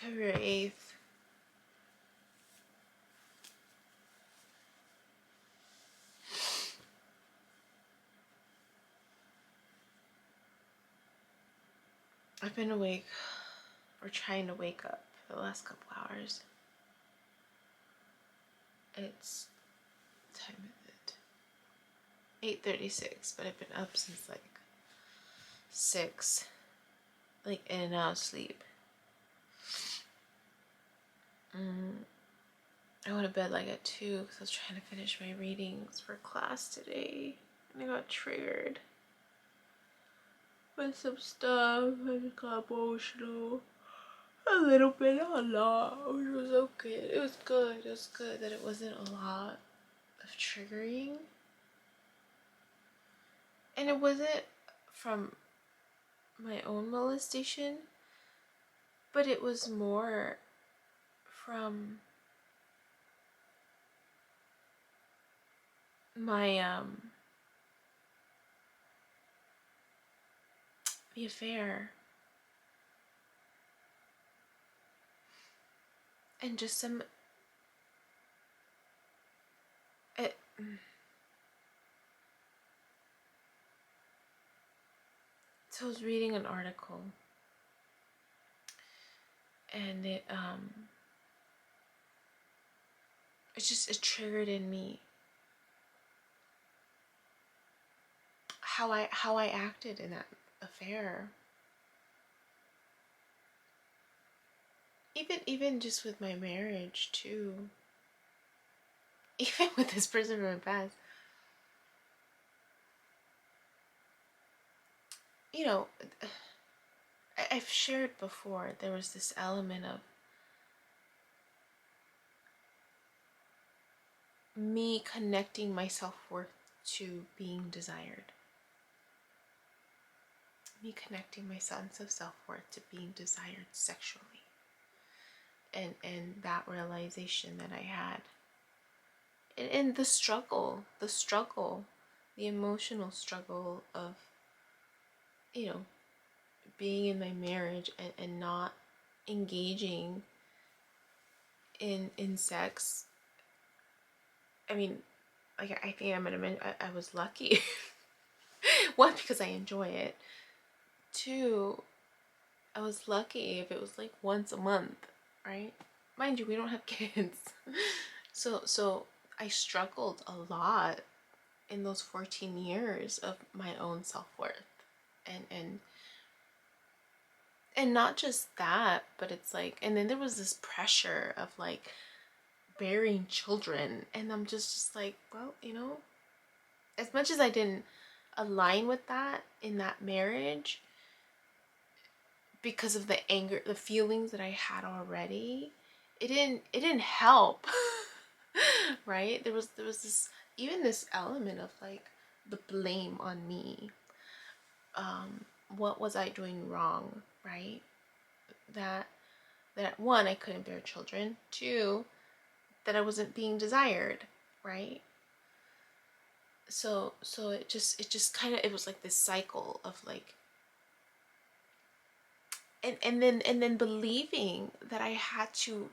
February 8th. I've been awake, or trying to wake up, for the last couple hours. It's, what time is it? 8:36, but I've been up since like 6, like in and out of sleep. I went to bed like at 2 because I was trying to finish my readings for class today, and I got triggered with some stuff. I just got emotional a little bit, not a lot, which was okay. It was good. It was good that it wasn't a lot of triggering, and it wasn't from my own molestation, but it was more from my the affair, and just some it, so I was reading an article, and it triggered in me how I acted in that affair. Even just with my marriage too. Even with this person from my past. You know, I've shared before, there was this element of me connecting my self-worth to being desired. Me connecting my sense of self-worth to being desired sexually. And that realization that I had. And the struggle, the emotional struggle of, you know, being in my marriage and not engaging in sex. I mean, like, I think I'm gonna mention, I was lucky. One, because I enjoy it. Two, I was lucky if it was like once a month, right? Mind you, we don't have kids. So I struggled a lot in those 14 years of my own self-worth. And not just that, but it's like, and then there was this pressure of like bearing children, and I'm just like, well, you know, as much as I didn't align with that in that marriage because of the anger, the feelings that I had already, it didn't help. Right? There was this, even this element of like the blame on me. What was I doing wrong, right? That one, I couldn't bear children. Two, that I wasn't being desired, right? So it just kind of, it was like this cycle of like, and then believing that I had to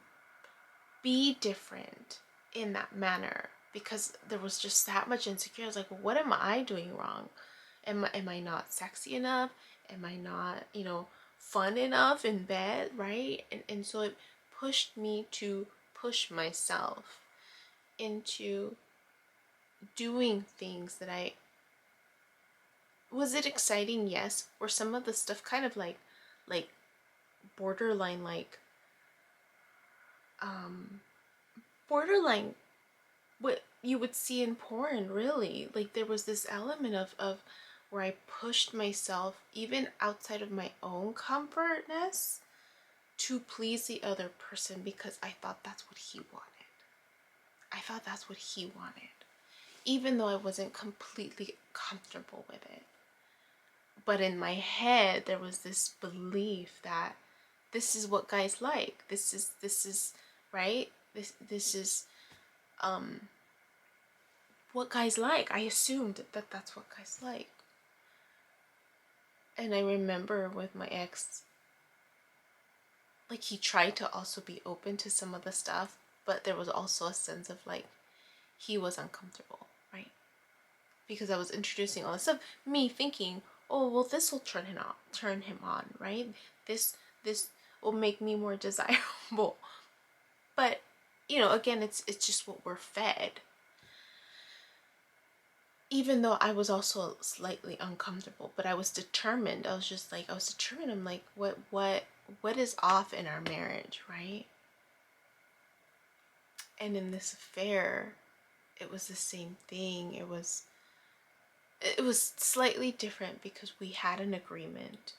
be different in that manner because there was just that much insecurity. I was like, well, what am I doing wrong? Am I not sexy enough? Am I not, you know, fun enough in bed, right? And so it pushed me to push myself into doing things that I... Was it exciting? Yes. Were some of the stuff kind of like borderline, like borderline what you would see in porn, really. Like there was this element of where I pushed myself even outside of my own comfortness to please the other person because I thought that's what he wanted. I thought that's what he wanted, even though I wasn't completely comfortable with it. But in my head, there was this belief that this is what guys like. This is right. This is what guys like. I assumed that that's what guys like. And I remember with my ex, like he tried to also be open to some of the stuff, but there was also a sense of like he was uncomfortable, right? Because I was introducing all this stuff, me thinking, oh well, this will turn him on, right? This will make me more desirable. But again, it's just what we're fed. Even though I was also slightly uncomfortable, but I was determined. I was determined. I'm like, what is off in our marriage, right? And in this affair, it was the same thing. It was slightly different because we had an agreement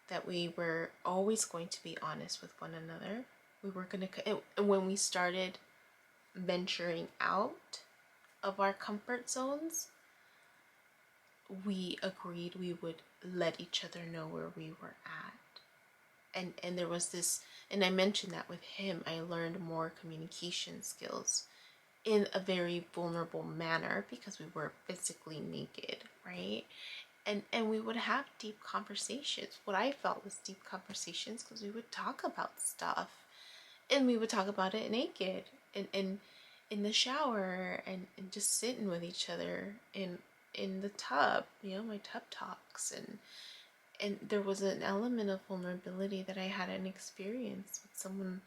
that we were always going to be honest with one another. We were going to, and when we started venturing out of our comfort zones, we agreed we would let each other know where we were at. And there was this, and I mentioned that with him, I learned more communication skills in a very vulnerable manner because we were physically naked, right? And we would have deep conversations. What I felt was deep conversations because we would talk about stuff, and we would talk about it naked and in the shower, and just sitting with each other in the tub, my tub talks, and there was an element of vulnerability that I hadn't experienced with someone,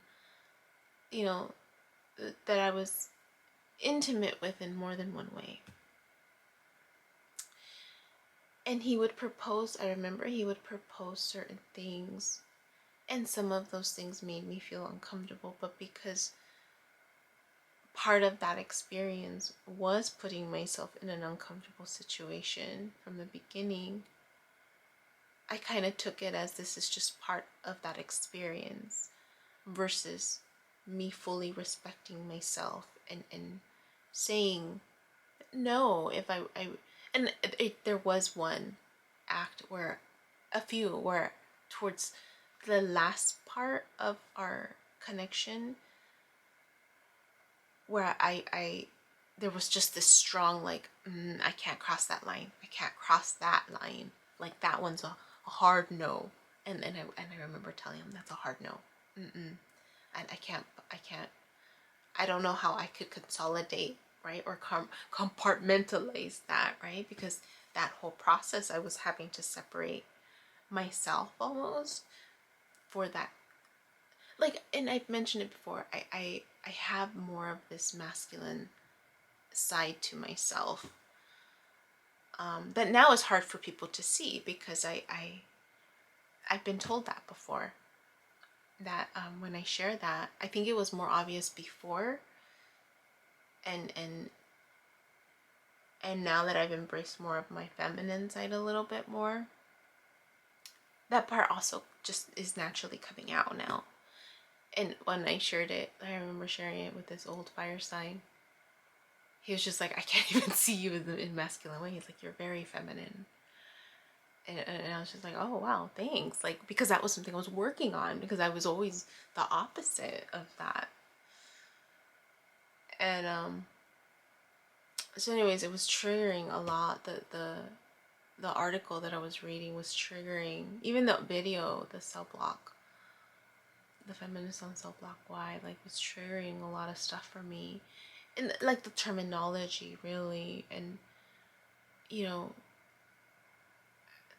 that I was intimate with in more than one way. And he would propose, I remember he would propose certain things, and some of those things made me feel uncomfortable, but because part of that experience was putting myself in an uncomfortable situation from the beginning, I kind of took it as this is just part of that experience versus me fully respecting myself and saying no if I and there was one act where towards the last part of our connection where I there was just this strong like I can't cross that line. I can't cross that line. Like that one's a hard no. And I remember telling him that's a hard no. And I can't. I don't know how I could consolidate, right, or compartmentalize that, right, because that whole process I was having to separate myself almost for that. Like, and I've mentioned it before, I have more of this masculine side to myself that now is hard for people to see because I've been told that before, that when I share that, I think it was more obvious before, and now that I've embraced more of my feminine side a little bit more, that part also just is naturally coming out now. And when I shared it, I remember sharing it with this old fire sign. He was just like, I can't even see you in masculine way. He's like, you're very feminine. And I was just like, oh, wow, thanks. Like, because that was something I was working on, because I was always the opposite of that. And, so anyways, it was triggering a lot. The article that I was reading was triggering. Even the video, the cell block, the feminist on cell block Y, like, was triggering a lot of stuff for me. And, like, the terminology, really. And,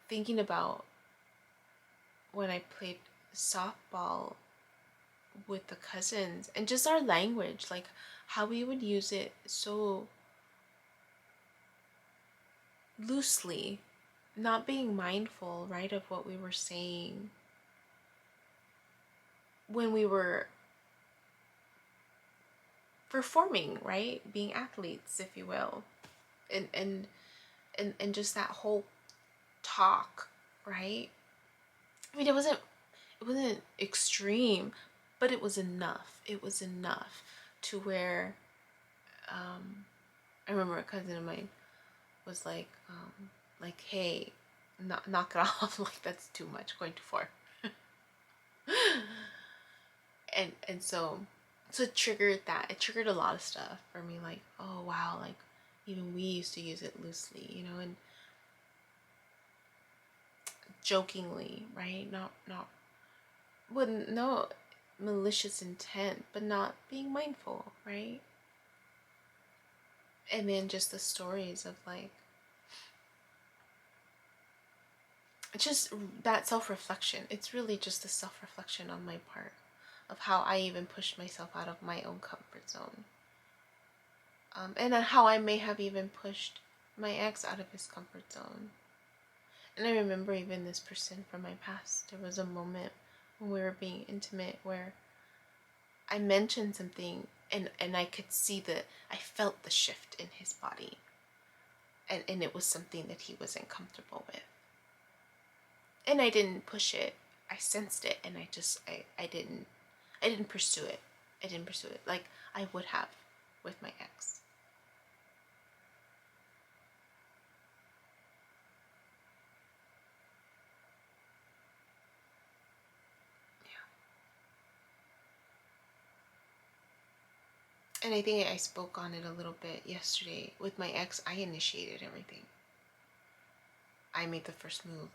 thinking about when I played softball with the cousins and just our language, like how we would use it so loosely, not being mindful, right, of what we were saying when we were performing, right, being athletes, if you will, and just that whole talk, right? I mean, it wasn't extreme, but it was enough. It was enough to where I remember a cousin of mine was like, hey, knock it off. Like, that's too much, going too far. and so it triggered that. It triggered a lot of stuff for me. Like, oh wow, like even we used to use it loosely, and jokingly, right? Not wouldn't no. malicious intent, but not being mindful, right? And then just the stories of like, just that self-reflection. It's really just a self-reflection on my part of how I even pushed myself out of my own comfort zone. And how I may have even pushed my ex out of his comfort zone. And I remember even this person from my past, there was a moment when we were being intimate where I mentioned something and I could see I felt the shift in his body. And it was something that he wasn't comfortable with. And I didn't push it. I sensed it, and I didn't pursue it. I didn't pursue it like I would have with my ex. And I think I spoke on it a little bit yesterday. With my ex, I initiated everything. I made the first move.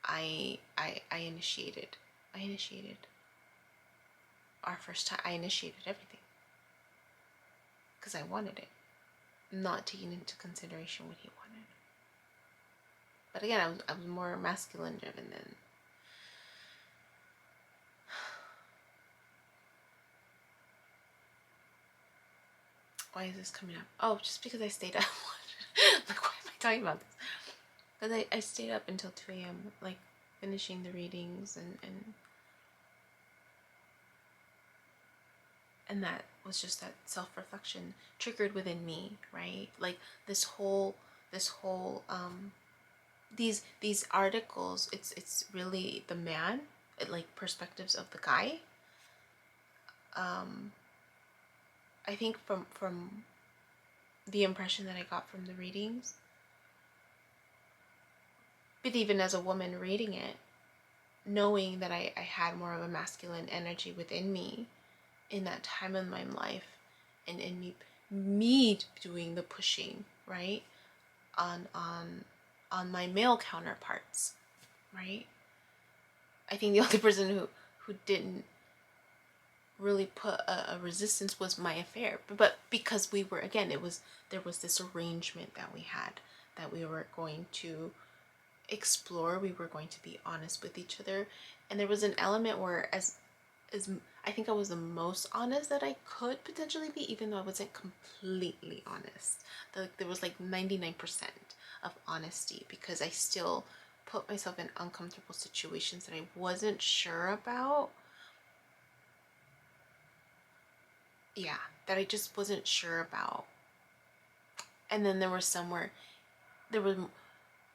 I initiated. I initiated. Our first time, I initiated everything. Because I wanted it. Not taking into consideration what he wanted. But again, I was more masculine driven than... Why is this coming up? Oh, just because I stayed up. Like, why am I talking about this? Because I stayed up until 2 a.m. like finishing the readings and that was just that self-reflection triggered within me, right? Like this whole these articles, it's really the man, like perspectives of the guy. I think from the impression that I got from the readings, but even as a woman reading it, knowing that I had more of a masculine energy within me in that time in my life, and in me doing the pushing, right, on my male counterparts, right? I think the only person who didn't really put a resistance was my affair, but because we were, again, there was this arrangement that we had, that we were going to explore, we were going to be honest with each other, and there was an element where as I think I was the most honest that I could potentially be, even though I wasn't completely honest. There was like 99% of honesty, because I still put myself in uncomfortable situations that I wasn't sure about. Yeah, that I just wasn't sure about. And then there was somewhere, there was,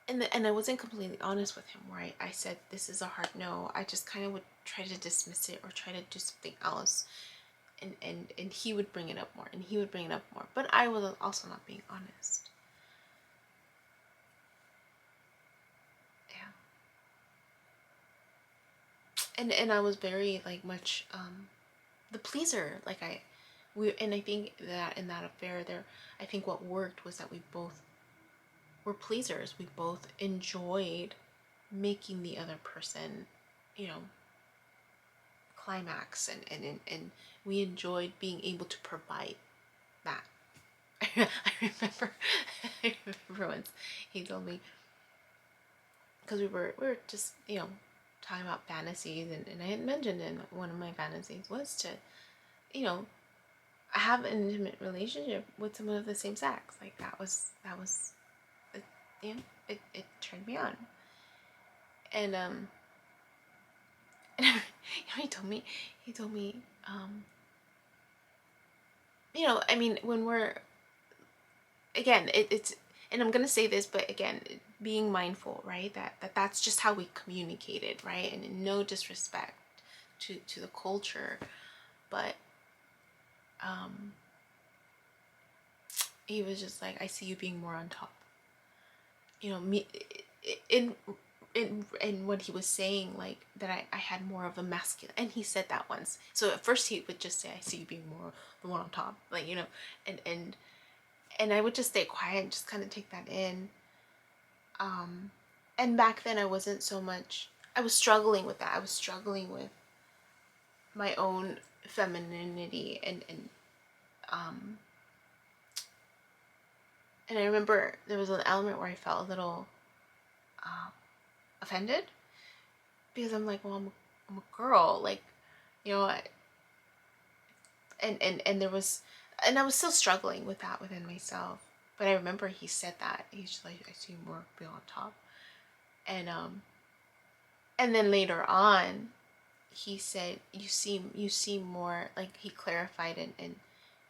and I wasn't completely honest with him, where I said, this is a hard no. I just kind of would try to dismiss it or try to do something else. And he would bring it up more, and he would bring it up more. But I was also not being honest. Yeah. And I was very, like, much the pleaser. Like, and I think that in that affair there, I think what worked was that we both were pleasers. We both enjoyed making the other person, climax, and we enjoyed being able to provide that. I remember, I remember once he told me, because we were just talking about fantasies, and I had mentioned in one of my fantasies was to have an intimate relationship with someone of the same sex. Like that was it turned me on. And and he told me I mean, when we're, again, it's, and I'm gonna say this, but again, being mindful, right, that's just how we communicated, right? And no disrespect to the culture, but he was just like, I see you being more on top, me in what he was saying, like that I had more of a masculine, and he said that once. So at first he would just say, I see you being more the one on top, like, and I would just stay quiet and just kind of take that in. And back then I wasn't so much, I was struggling with that. I was struggling with my own femininity, um and I remember there was an element where I felt a little offended, because I'm like, well, I'm a girl, like, you know, and there was, and I was still struggling with that within myself. But I remember he said that he's just like, I see more people on top, and then later on, he said, you seem more like, he clarified, and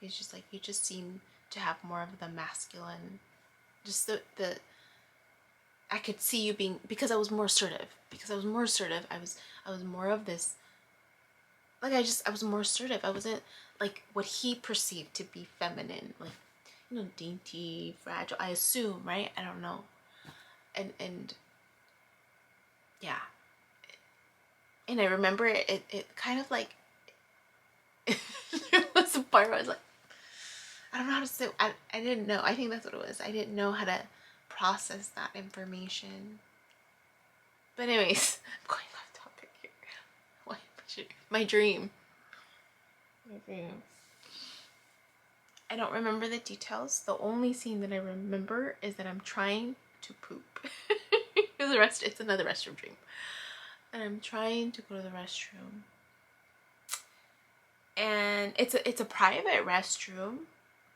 he's just like, you just seem to have more of the masculine, just the I could see you being, because I was more assertive, I was more of this, like, I was more assertive. I wasn't like what he perceived to be feminine, like, you know, dainty, fragile, I assume, right? I don't know. And yeah. And I remember it kind of like, there was a part where I was like, I don't know how to say, I didn't know. I think that's what it was. I didn't know how to process that information. But anyways, I'm going off topic here. My dream. I don't remember the details. The only scene that I remember is that I'm trying to poop. It's another restroom dream. And I'm trying to go to the restroom. And it's a private restroom,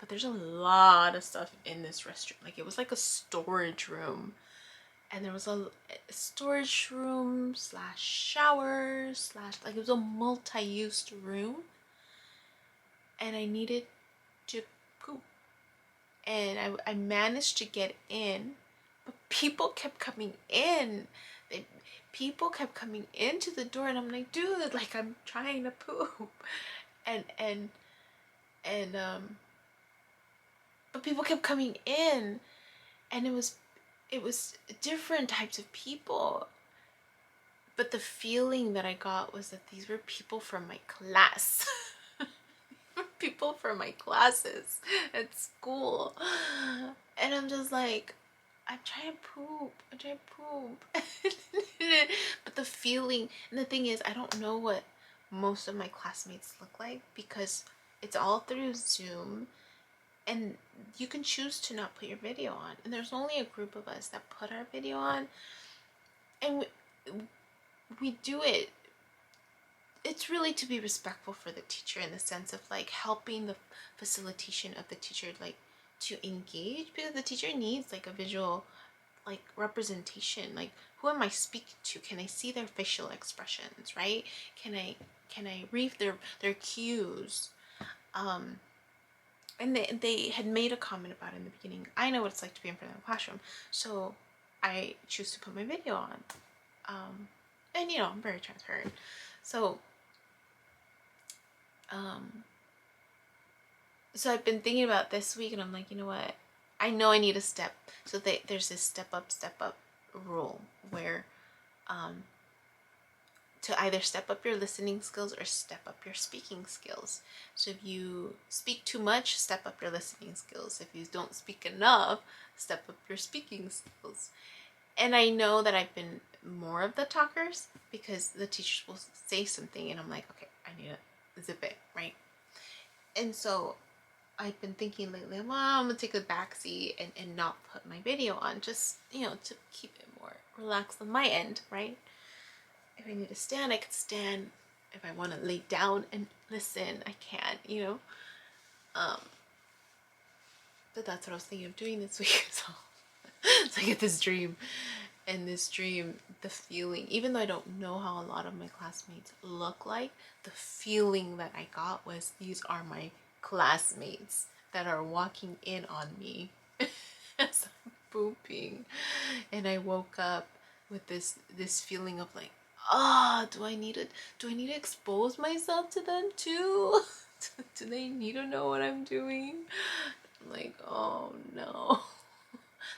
but there's a lot of stuff in this restroom. Like, it was like a storage room. And there was a storage room slash shower slash, like, it was a multi-used room. And I needed to poop. And I managed to get in, but people kept coming in. People kept coming into the door, and I'm like, dude, like, I'm trying to poop. And but people kept coming in, and it was different types of people. But the feeling that I got was that these were people from my class. People from my classes at school. And I'm just like, I'm trying to poop. But the feeling, and the thing is, I don't know what most of my classmates look like, because it's all through Zoom, and you can choose to not put your video on. And there's only a group of us that put our video on, and we do it. It's really to be respectful for the teacher, in the sense of, like, helping the facilitation of the teacher, like, to engage, because the teacher needs, like, a visual, like, representation. Like, who am I speaking to? Can I see their facial expressions, right? Can I read their cues? And they had made a comment about it in the beginning. I know what it's like to be in front of the classroom, so I choose to put my video on. And, you know, I'm very transparent. So so I've been thinking about this week, and I'm like, you know what? I know I need a step. So there's this step up rule, where to either step up your listening skills or step up your speaking skills. So if you speak too much, step up your listening skills. If you don't speak enough, step up your speaking skills. And I know that I've been more of the talkers, because the teachers will say something and I'm like, okay, I need to zip it, right? And so I've been thinking lately, well, I'm gonna take a backseat and not put my video on, just, you know, to keep it more relaxed on my end, right? If I need to stand, I can stand. If I want to lay down and listen, I can, you know. But that's what I was thinking of doing this week. So I get this dream, and this dream, the feeling, even though I don't know how a lot of my classmates look like, the feeling that I got was, these are my classmates that are walking in on me as I'm pooping. And I woke up with this feeling of, like, do I need to expose myself to them too? Do they need to know what I'm doing? I'm like, oh no.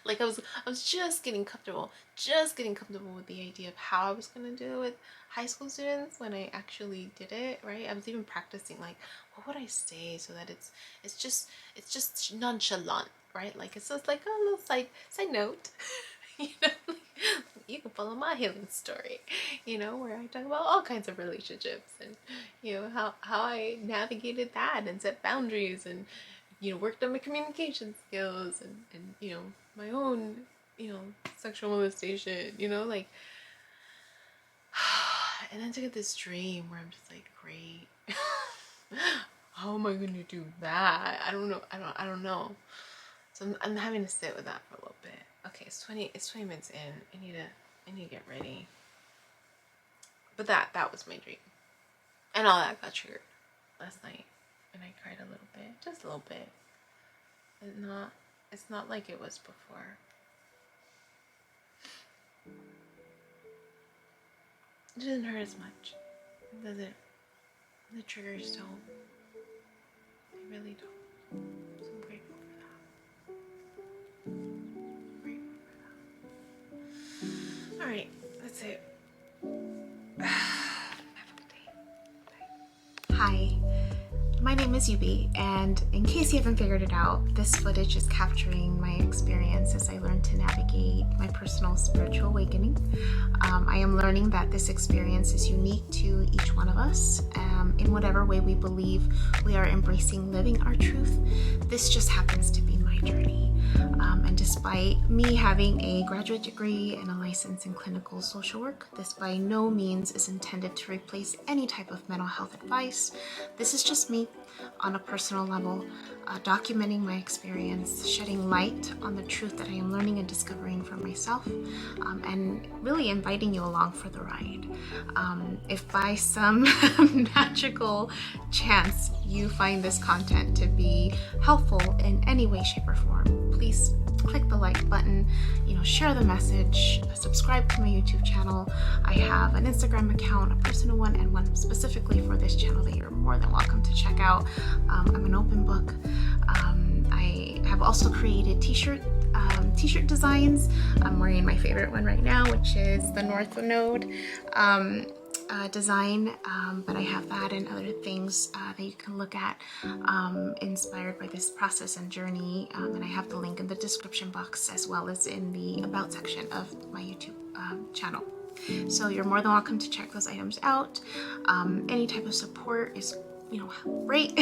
Like, I was just getting comfortable with the idea of how I was gonna do it with high school students when I actually did it, right? I was even practicing, like, what would I say so that it's just nonchalant, right? Like, it's just like a little side note. you know, like, you can follow my healing story, where I talk about all kinds of relationships and, how I navigated that and set boundaries and, worked on my communication skills and my own, sexual molestation, like, and then to get this dream where I'm just like, great. How am I going to do that? I don't know. I don't know. So I'm having to sit with that for a little bit. Okay, it's 20 minutes in. I need to get ready. But that was my dream. And all that got triggered last night. And I cried a little bit. Just a little bit. It's not like it was before. It doesn't hurt as much. It doesn't. The triggers don't. They really don't. So I'm grateful for that. I'm grateful for that. Alright, that's it. Have a good day. Bye. Hi. My name is Yubi, and in case you haven't figured it out, this footage is capturing my experience as I learn to navigate my personal spiritual awakening. I am learning that this experience is unique to each one of us. In whatever way we believe we are embracing living our truth, this just happens to be my journey. And despite me having a graduate degree and a license in clinical social work, this by no means is intended to replace any type of mental health advice. This is just me on a personal level, documenting my experience, shedding light on the truth that I am learning and discovering for myself, and really inviting you along for the ride. If by some magical chance you find this content to be helpful in any way, shape, or form, please click the like button, share the message, subscribe to my YouTube channel. I have an Instagram account, a personal one, and one specifically for this channel that you're more than welcome to check out. I'm an open book. I have also created t-shirt designs. I'm wearing my favorite one right now, which is the North Node design, but I have that and other things that you can look at inspired by this process and journey, and I have the link in the description box as well as in the about section of my YouTube channel. So you're more than welcome to check those items out. Any type of support is great.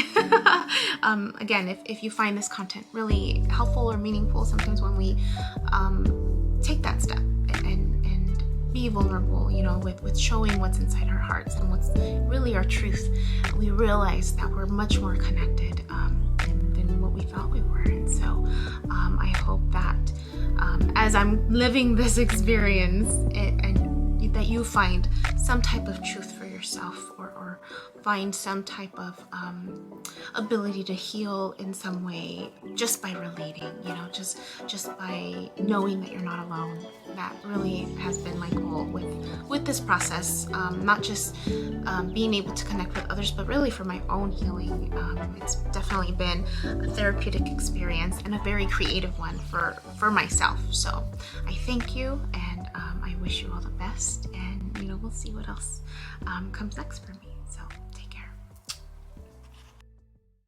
Again, if you find this content really helpful or meaningful, sometimes when we take that step and be vulnerable, with showing what's inside our hearts and what's really our truth, we realize that we're much more connected than what we thought we were. And so I hope that as I'm living this experience and that you find some type of truth for yourself or find some type of ability to heal in some way just by relating, just by knowing that you're not alone. That really has been my goal with this process, not just being able to connect with others, but really for my own healing. It's definitely been a therapeutic experience and a very creative one for myself. So I thank you, and I wish you all the best, and we'll see what else comes next for me.